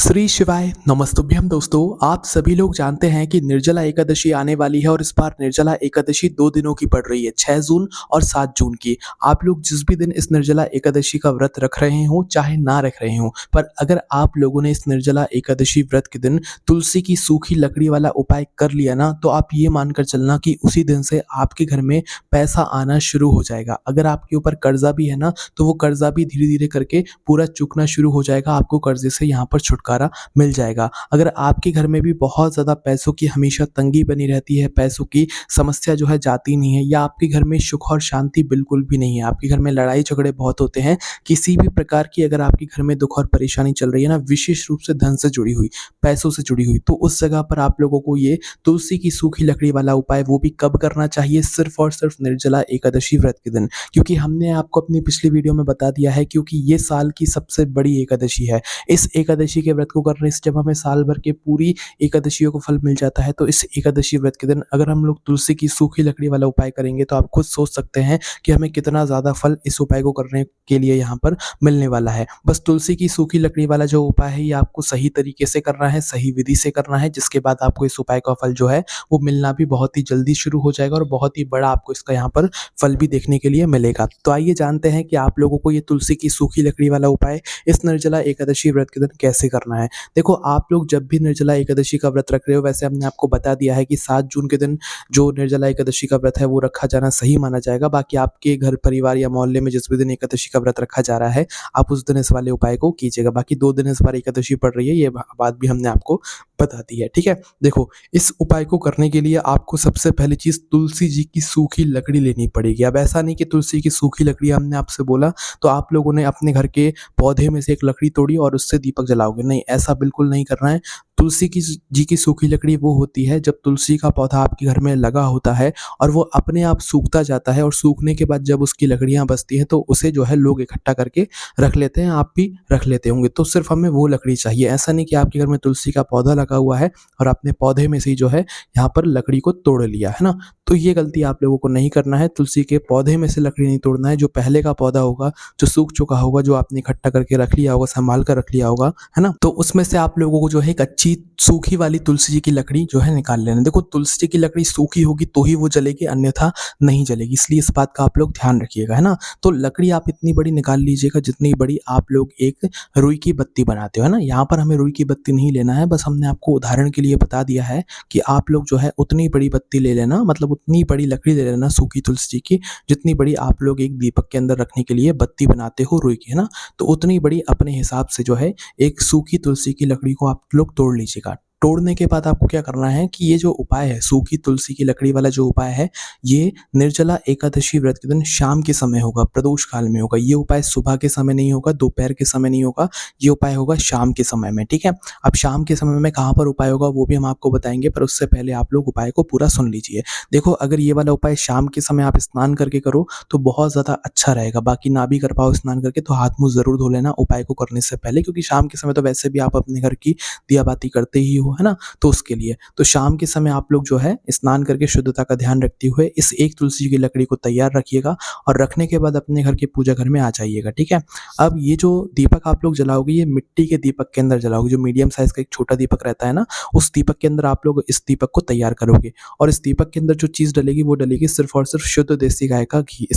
श्री शिवाय नमस्तुभ्यम दोस्तों। आप सभी लोग जानते हैं कि निर्जला एकादशी आने वाली है और इस बार निर्जला एकादशी 2 दिनों की पड़ रही है, 6 जून और 7 जून की। आप लोग जिस भी दिन इस निर्जला एकादशी का व्रत रख रहे हो चाहे ना रख रहे हो, पर अगर आप लोगों ने इस निर्जला एकादशी व्रत के दिन तुलसी की सूखी लकड़ी वाला उपाय कर लिया ना, तो आप ये मानकर चलना कि उसी दिन से आपके घर में पैसा आना शुरू हो जाएगा। अगर आपके ऊपर कर्जा भी है ना, तो वो कर्जा भी धीरे धीरे करके पूरा चुकना शुरू हो जाएगा। आपको कर्जे से यहाँ पर छुटकारा मिल जाएगा। अगर आपके घर में भी बहुत ज़्यादा पैसों की हमेशा तंगी बनी रहती है, पैसों की समस्या जो है जाती नहीं है, या आपके घर में सुख और शांति बिल्कुल भी नहीं है, आपके घर में लड़ाई झगड़े बहुत होते हैं, किसी भी प्रकार की अगर आपके घर में दुख और परेशानी चल रही है ना, विशेष रूप से धन से जुड़ी हुई, पैसों से जुड़ी हुई, तो उस जगह पर आप लोगों को ये तुलसी की सूखी लकड़ी वाला उपाय वो भी कब करना चाहिए? सिर्फ और सिर्फ निर्जला एकादशी व्रत के दिन। क्योंकि हमने आपको अपनी पिछली वीडियो में बता दिया है, क्योंकि ये साल की सबसे बड़ी एकादशी है। इस एकादशी के व्रत को करने से जब हमें साल भर के पूरी एकादशियों को फल मिल जाता है, तो इस एकादशी व्रत के दिन अगर हम लोग तुलसी की सूखी लकड़ी वाला उपाय करेंगे, तो आप खुद सोच सकते हैं कि हमें कितना ज़्यादा फल इस उपाय को करने के लिए यहाँ पर मिलने वाला है। बस तुलसी की सूखी लकड़ी वाला जो उपाय है, ये आपको सही तरीके से करना है, सही विधि से करना है, जिसके बाद आपको इस उपाय का फल जो है वो मिलना भी बहुत ही जल्दी शुरू हो जाएगा और बहुत ही बड़ा आपको इसका यहाँ पर फल भी देखने के लिए मिलेगा। तो आइए जानते हैं कि आप लोगों को ये तुलसी की सूखी लकड़ी वाला उपाय इस निर्जला एकादशी व्रत के दिन कैसे करना है। देखो, आप लोग जब भी निर्जला एकादशी का व्रत रख रहे हो, वैसे हमने आपको बता दिया है कि 7 जून के दिन जो निर्जला एकादशी का व्रत है वो रखा जाना सही माना जाएगा। बाकी आपके घर परिवार या मोहल्ले में जिस भी दिन एकादशी का व्रत रखा जा रहा है, आप उस दिन इस वाले उपाय को कीजिएगा। बाकी 2 दिन इस बार एकादशी पड़ रही है, ये बात भी हमने आपको बता दी है। ठीक है, देखो, इस उपाय को करने के लिए आपको सबसे पहली चीज तुलसी जी की सूखी लकड़ी लेनी पड़ेगी। अब ऐसा नहीं कि तुलसी की सूखी लकड़ी हमने आपसे बोला तो आप लोगों ने अपने घर के पौधे में से एक लकड़ी तोड़ी और उससे दीपक जलाओगे, नहीं, ऐसा बिल्कुल नहीं करना है। तुलसी की जी की सूखी लकड़ी वो होती है जब तुलसी का पौधा आपके घर में लगा होता है और वो अपने आप सूखता जाता है, और सूखने के बाद जब उसकी लकड़ियां बचती हैं तो उसे जो है लोग इकट्ठा करके रख लेते हैं, आप भी रख लेते होंगे। तो सिर्फ हमें वो लकड़ी चाहिए। ऐसा नहीं कि आपके घर में तुलसी का पौधा लगा हुआ है और आपने पौधे में से ही जो है यहाँ पर लकड़ी को तोड़ लिया है ना, तो ये गलती आप लोगों को नहीं करना है। तुलसी के पौधे में से लकड़ी नहीं तोड़ना है। जो पहले का पौधा होगा, जो सूख चुका होगा, जो आपने इकट्ठा करके रख लिया होगा, संभाल कर रख लिया होगा, है ना, तो उसमें से आप लोगों को जो है एक अच्छी सूखी वाली तुलसी जी की लकड़ी जो है निकाल लेना। देखो, तुलसी जी की लकड़ी सूखी होगी तो ही वो जलेगी, अन्यथा नहीं जलेगी, इसलिए इस बात का आप लोग ध्यान रखिएगा, है ना। तो लकड़ी आप इतनी बड़ी निकाल लीजिएगा जितनी बड़ी आप लोग एक रुई की बत्ती बनाते हो, है ना। यहाँ पर हमें रुई की बत्ती नहीं लेना है, बस हमने आपको उदाहरण के लिए बता दिया है कि आप लोग जो है उतनी बड़ी बत्ती ले लेना, मतलब उतनी बड़ी लकड़ी ले लेना सूखी तुलसी जी की, जितनी बड़ी आप लोग एक दीपक के अंदर रखने के लिए बत्ती बनाते हो रुई की, है ना। तो उतनी बड़ी अपने हिसाब से जो है एक सूखी तुलसी की लकड़ी को आप लोग तोड़ लीजिएगा। तोड़ने के बाद आपको क्या करना है कि ये जो उपाय है, सूखी तुलसी की लकड़ी वाला जो उपाय है, ये निर्जला एकादशी व्रत के दिन शाम के समय होगा, प्रदोष काल में होगा। ये उपाय सुबह के समय नहीं होगा, दोपहर के समय नहीं होगा, ये उपाय होगा शाम के समय में। ठीक है, अब शाम के समय में कहाँ पर उपाय होगा वो भी हम आपको बताएंगे, पर उससे पहले आप लोग उपाय को पूरा सुन लीजिए। देखो, अगर ये वाला उपाय शाम के समय आप स्नान करके करो तो बहुत ज़्यादा अच्छा रहेगा। बाकी ना भी कर पाओ स्नान करके तो हाथ मुँह जरूर धो लेना उपाय को करने से पहले, क्योंकि शाम के समय तो वैसे भी आप अपने घर की दिया बाती करते ही हो, है ना। तो उसके लिए तो शाम के समय आप लोग जो है स्नान करके शुद्धता का ध्यान रखते हुए इस एक तुलसी की लकड़ी को तैयार रखिएगा, और रखने के बाद अपने घर के पूजा घर में आ जाइएगा। ठीक है, अब ये जो दीपक आप लोग जलाओगे, ये मिट्टी के दीपक के अंदर जलाओगे। जो मीडियम साइज का एक छोटा दीपक रहता है ना, उस दीपक के अंदर आप लोग इस दीपक को तैयार करोगे, और इस दीपक के अंदर जो चीज़ डलेगी वो डलेगी सिर्फ और सिर्फ शुद्ध देसी गाय का घी।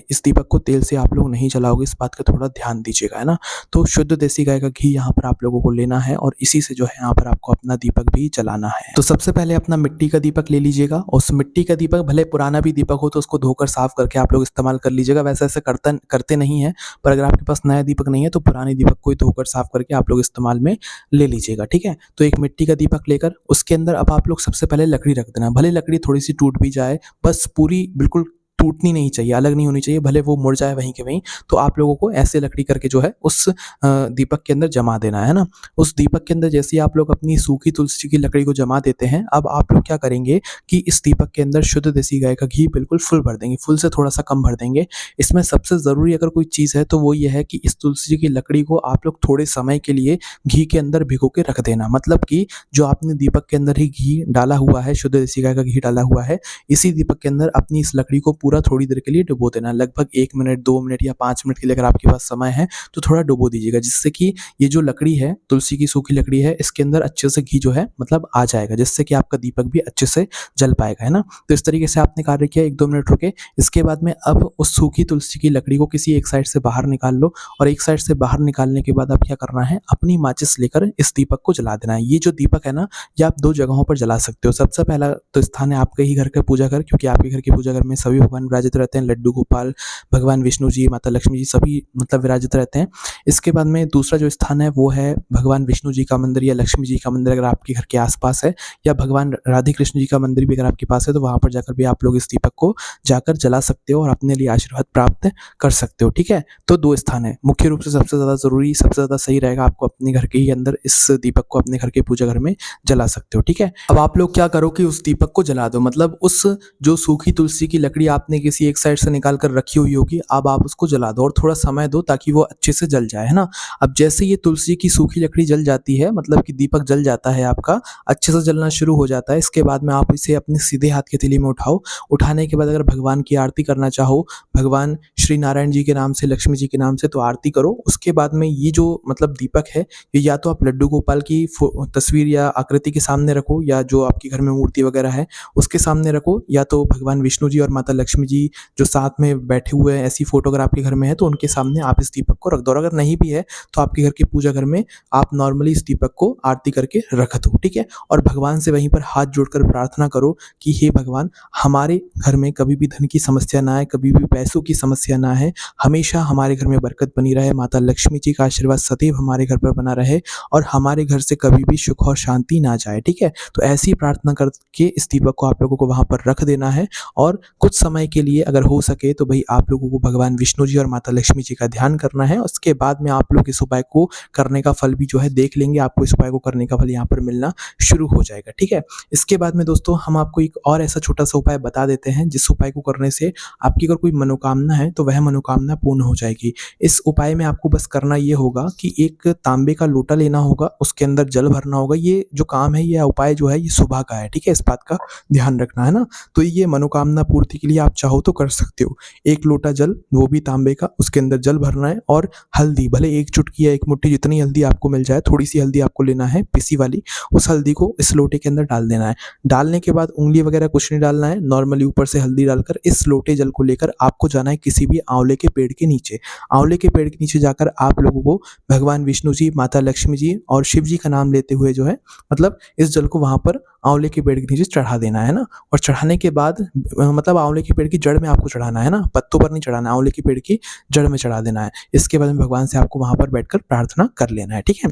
इस दीपक को तेल से आप लोग नहीं जलाओगे, इस बात का थोड़ा ध्यान दीजिएगा, है ना। तो शुद्ध देसी गाय का घी यहाँ पर आप लोगों को लेना है, और इसी से जो है यहाँ पर आपको अपना दीपक भी जलाना है। तो सबसे पहले अपना मिट्टी का दीपक ले लीजिएगा। उस मिट्टी का दीपक भले पुराना भी दीपक हो तो उसको धोकर साफ करके आप लोग इस्तेमाल कर लीजिएगा। वैसे ऐसे करते नहीं है, पर अगर आपके पास नया दीपक नहीं है तो पुराने दीपक को ही धोकर साफ करके आप लोग इस्तेमाल में ले लीजिएगा। ठीक है, तो एक मिट्टी का दीपक लेकर उसके अंदर अब आप लोग सबसे पहले लकड़ी रख देना। भले लकड़ी थोड़ी सी टूट भी जाए, बस पूरी बिल्कुल टूटनी नहीं चाहिए, अलग नहीं होनी चाहिए, भले वो मुड़ जाए वहीं के वहीं। तो आप लोगों को ऐसे लकड़ी करके जो है उस दीपक के अंदर जमा देना है ना। उस दीपक के अंदर जैसे ही आप लोग अपनी सूखी तुलसी की लकड़ी को जमा देते हैं, अब आप लोग क्या करेंगे कि इस दीपक के अंदर शुद्ध देसी गाय का घी बिल्कुल फुल भर देंगे, फुल से थोड़ा सा कम भर देंगे। इसमें सबसे ज़रूरी अगर कोई चीज़ है तो वो ये है कि इस तुलसी की लकड़ी को आप लोग थोड़े समय के लिए घी के अंदर भिगो के रख देना। मतलब कि जो आपने दीपक के अंदर ही घी डाला हुआ है, शुद्ध देसी गाय का घी डाला हुआ है, इसी दीपक के अंदर अपनी इस लकड़ी को पूरा थोड़ी देर के लिए डुबो देना है। लगभग 1 मिनट, 2 मिनट या 5 मिनट के लिए अगर आपके पास समय है तो थोड़ा डुबो दीजिएगा, जिससे कि ये जो लकड़ी है, तुलसी की सूखी लकड़ी है, इसके अंदर अच्छे से घी जो है मतलब आ जाएगा, जिससे कि आपका दीपक भी अच्छे से जल पाएगा, है ना? तो इस तरीके से आपने कार्य किया, 1-2 मिनट रुके। इसके बाद में अब उस सूखी तुलसी की लकड़ी को किसी एक साइड से बाहर निकाल लो, और एक साइड से बाहर निकालने के बाद अब क्या करना है, अपनी माचिस लेकर इस दीपक को जला देना है। ये जो दीपक है ना, ये आप 2 जगहों पर जला सकते हो। सबसे पहला तो स्थान है आपके ही घर का पूजा घर, क्योंकि आपके घर के पूजा घर में सभी भगवान विराजित रहते हैं। लड्डू गोपाल, भगवान विष्णु जी, माता लक्ष्मी जी सभी मतलब विराजित रहते हैं। इसके बाद में दूसरा जो स्थान है वो है भगवान विष्णु जी का मंदिर या लक्ष्मी जी का मंदिर, अगर आपके घर के आसपास है, या भगवान राधे कृष्ण जी का मंदिर भी अगर आपके पास है, तो वहाँ पर जाकर भी आप लोग इस दीपक को जाकर जला सकते हो और अपने लिए आशीर्वाद प्राप्त कर सकते हो, ठीक है? तो 2 स्थान है। मुख्य रूप से सबसे ज़्यादा ज़रूरी, सबसे ज़्यादा सही रहेगा, आपको अपने घर के ही अंदर इस दीपक को अपने घर के पूजा घर में जला सकते हो, ठीक है? अब आप लोग क्या करो कि उस दीपक को जला दो, मतलब उस जो सूखी तुलसी की लकड़ी आपने किसी एक साइड से निकाल कर रखी हुई होगी, अब आप उसको जला दो और थोड़ा समय दो ताकि वो अच्छे से जल जाए, है ना? अब जैसे ये तुलसी की सूखी लकड़ी जल जाती है, मतलब कि दीपक जल जाता है आपका, अच्छे से जलना शुरू हो जाता है। इसके बाद में आप इसे अपने सीधे हाथ की हथेली में उठाओ। उठाने के बाद अगर भगवान की आरती करना चाहो, भगवान श्री नारायण जी के नाम से, लक्ष्मी जी के नाम से, तो आरती करो। उसके बाद में ये जो मतलब दीपक है, ये या तो आप लड्डू गोपाल की तस्वीर या आकृति के सामने रखो, या जो आपके घर में मूर्ति वगैरह है उसके सामने रखो, या तो भगवान विष्णु जी और माता लक्ष्मी जी जो साथ में बैठे हुए हैं, ऐसी फोटो अगर आपके घर में है तो उनके सामने आप इस दीपक को रख दो। और अगर नहीं भी है तो आपके घर के पूजा घर में आप नॉर्मली इस दीपक को आरती करके रख दो, ठीक है? और भगवान से वहीं पर हाथ जोड़कर प्रार्थना करो कि हे भगवान, हमारे घर में कभी भी धन की समस्या ना आए, कभी भी पैसों की समस्या ना है, हमेशा हमारे घर में बरकत बनी रहे, माता लक्ष्मी जी का आशीर्वाद सदैव हमारे घर पर बना रहे, और हमारे घर से कभी भी सुख और शांति ना जाए, ठीक है? तो ऐसी प्रार्थना करके इस दीपक को आप लोगों को वहाँ पर रख देना है, और कुछ समय के लिए अगर हो सके तो भाई आप लोगों को भगवान विष्णु जी और माता लक्ष्मी जी का ध्यान करना है। उसके बाद में आप लोग इस उपाय को करने का फल भी जो है देख लेंगे, आपको इस उपाय को करने का फल यहाँ पर मिलना शुरू हो जाएगा, ठीक है? इसके बाद में दोस्तों हम आपको एक और ऐसा छोटा सा उपाय बता देते हैं, जिस उपाय को करने से आपकी अगर कोई मनोकामना है तो वह मनोकामना पूर्ण हो जाएगी। इस उपाय में आपको बस करना ये होगा कि एक तांबे का लोटा लेना होगा, उसके अंदर जल भरना होगा। ये जो काम है, ये उपाय जो है, ये सुबह का है, ठीक है? इस बात का ध्यान रखना, है ना? तो ये मनोकामना पूर्ति के लिए आप चाहो तो कर सकते हो। 1 लोटा जल, वो भी तांबे का, उसके अंदर जल भरना है, और हल्दी, भले 1 चुटकी या 1 मुट्ठी जितनी हल्दी आपको मिल जाए, थोड़ी सी हल्दी आपको लेना है पिसी वाली, उस हल्दी को इस लोटे के अंदर डाल देना है। डालने के बाद उंगली वगैरह कुछ नहीं डालना है, नॉर्मली ऊपर से हल्दी डालकर इस लोटे जल को लेकर आपको जाना है किसी भी आंवले के पेड़ के नीचे। आंवले के पेड़ के नीचे जाकर आप लोगों को भगवान विष्णु जी, माता लक्ष्मी जी और शिव जी का नाम लेते हुए जो है मतलब इस जल को वहाँ पर आंवले के पेड़ के नीचे चढ़ा देना है ना। और चढ़ाने के बाद मतलब आंवले के पेड़ की जड़ में आपको चढ़ाना है ना, पत्तों पर नहीं चढ़ाना, आंवले के पेड़ की जड़ में चढ़ा देना है। इसके बाद में भगवान से आपको वहाँ पर बैठकर प्रार्थना कर लेना है, ठीक है?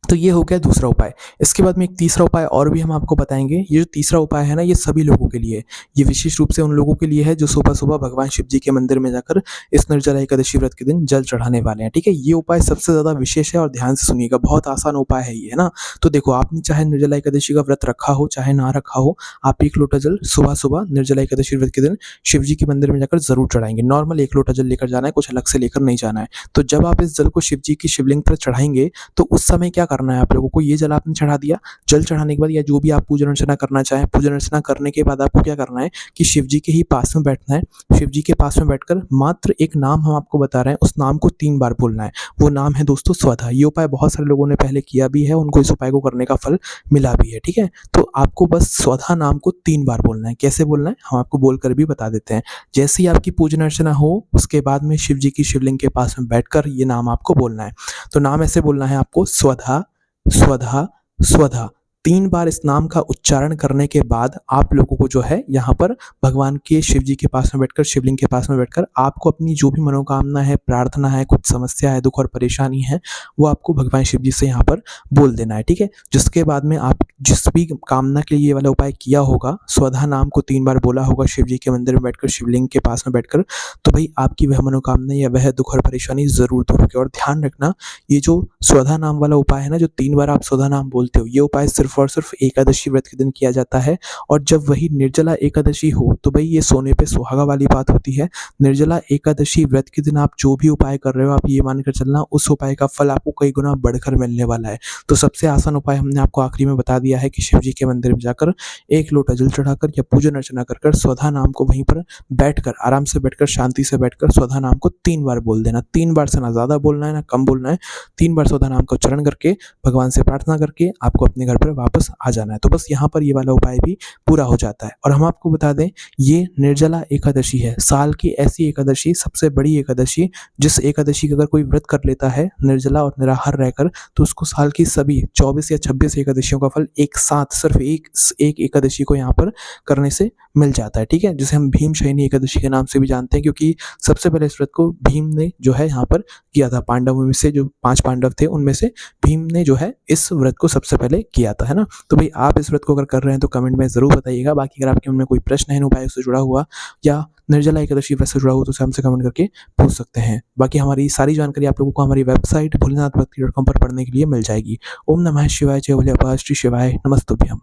तो ये हो गया दूसरा उपाय। इसके बाद में एक तीसरा उपाय और भी हम आपको बताएँगे। ये जो तीसरा उपाय है ना, ये सभी लोगों के लिए है। ये विशेष रूप से उन लोगों के लिए है जो सुबह-सुबह भगवान शिव जी के मंदिर में जाकर इस निर्जला एकादशी व्रत के दिन जल चढ़ाने वाले हैं, ठीक है? ये उपाय सबसे ज़्यादा विशेष है और ध्यान से सुनिएगा, बहुत आसान उपाय है ये, है ना? तो देखो, आपने चाहे निर्जला एकादशी का व्रत रखा हो, चाहे ना रखा हो, आप 1 लोटा जल सुबह-सुबह निर्जला एकादशी व्रत के दिन शिव जी के मंदिर में जाकर ज़रूर चढ़ाएँगे। नॉर्मल 1 लोटा जल लेकर जाना है, कुछ अलग से लेकर नहीं जाना है। तो जब आप इस जल को शिव जी की शिवलिंग पर चढ़ाएँगे, तो उस समय क्या करना है आप लोगों को, ये जल आपने चढ़ा दिया, जल चढ़ाने के बाद या जो भी आप पूजन अर्चना करना चाहें, पूजन अर्चना करने के बाद आपको क्या करना है कि शिव जी के ही पास में बैठना है। शिव जी के पास में बैठकर मात्र एक नाम हम आपको बता रहे हैं, उस नाम को 3 बार बोलना है। वो नाम है दोस्तों स्वधा। ये उपाय बहुत सारे लोगों ने पहले किया भी है, उनको इस उपाय को करने का फल मिला भी है, ठीक है? तो आपको बस स्वधा नाम को 3 बार बोलना है। कैसे बोलना है हम आपको बोलकर भी बता देते हैं। जैसे ही आपकी पूजन अर्चना हो, उसके बाद में शिव जी की शिवलिंग के पास में बैठकर ये नाम आपको बोलना है। तो नाम ऐसे बोलना है आपको, स्वधा स्वधा स्वधा। 3 बार इस नाम का उच्चारण करने के बाद आप लोगों को जो है यहाँ पर भगवान के शिव जी के पास में बैठकर, शिवलिंग के पास में बैठकर आपको अपनी जो भी मनोकामना है, प्रार्थना है, कुछ समस्या है, दुख और परेशानी है, वो आपको भगवान शिव जी से यहाँ पर बोल देना है, ठीक है? जिसके बाद में आप जिस भी कामना के लिए ये वाला उपाय किया होगा, स्वधा नाम को 3 बार बोला होगा शिव जी के मंदिर में बैठकर, शिवलिंग के पास में बैठकर, तो भाई आपकी वह मनोकामना या वह दुख और परेशानी ज़रूर दूर होगी। और ध्यान रखना, ये जो स्वधा नाम वाला उपाय है ना, जो 3 बार आप स्वधा नाम बोलते हो, ये उपाय सिर्फ सिर्फ़ और सिर्फ़ एकादशी व्रत के दिन किया जाता है। और जब वही निर्जला एकादशी हो तो भई ये सोने पे सुहागा वाली बात होती है। निर्जला एकादशी व्रत के दिन आप जो भी उपाय कर रहे हो, आप ये मान कर चलना उस उपाय का फल आपको कई गुना बढ़कर मिलने वाला है। तो सबसे आसान उपाय हमने आपको आखिरी में बता दिया है कि शिव जी के मंदिर में जाकर 1 लोटा जल चढ़ाकर या पूजन अर्चना कर कर स्वधा नाम को वहीं पर बैठकर, आराम से बैठकर, शांति से बैठकर स्वधा नाम को 3 बार बोल देना। 3 बार से ना ज़्यादा बोलना है, ना कम बोलना है। 3 बार स्वधा नाम का उच्चारण करके, भगवान से प्रार्थना करके आपको अपने घर पर वापस आ जाना है। तो बस यहाँ पर ये वाला उपाय भी पूरा हो जाता है। और हम आपको बता दें, ये निर्जला एकादशी है, साल की ऐसी एकादशी, सबसे बड़ी एकादशी, जिस एकादशी का अगर कोई व्रत कर लेता है निर्जला और निराहार रहकर, तो उसको साल की सभी 24 या 26 एकादशियों का फल एक साथ सिर्फ एक एकादशी को यहाँ पर करने से मिल जाता है, ठीक है? जिसे हम भीम शयनी एकादशी के नाम से भी जानते हैं, क्योंकि सबसे पहले इस व्रत को भीम ने जो है यहाँ पर किया था। पांडवों में से जो 5 पांडव थे उनमें से भीम ने जो है इस व्रत को सबसे पहले किया था, है ना? तो भाई आप इस व्रत को अगर कर रहे हैं तो कमेंट में ज़रूर बताइएगा। बाकी अगर आपके मन में कोई प्रश्न है इन उपायों से जुड़ा हुआ या निर्जला एकादशी व्रत से जुड़ा हुआ, तो उसे हमसे कमेंट करके पूछ सकते हैं। बाकी हमारी सारी जानकारी आप लोगों को हमारी वेबसाइट भोलेनाथभक्ति.com पर पढ़ने के लिए मिल जाएगी। ओम नमः शिवाय, जय भोले, श्री शिवाय, नमस्तुभ्यम।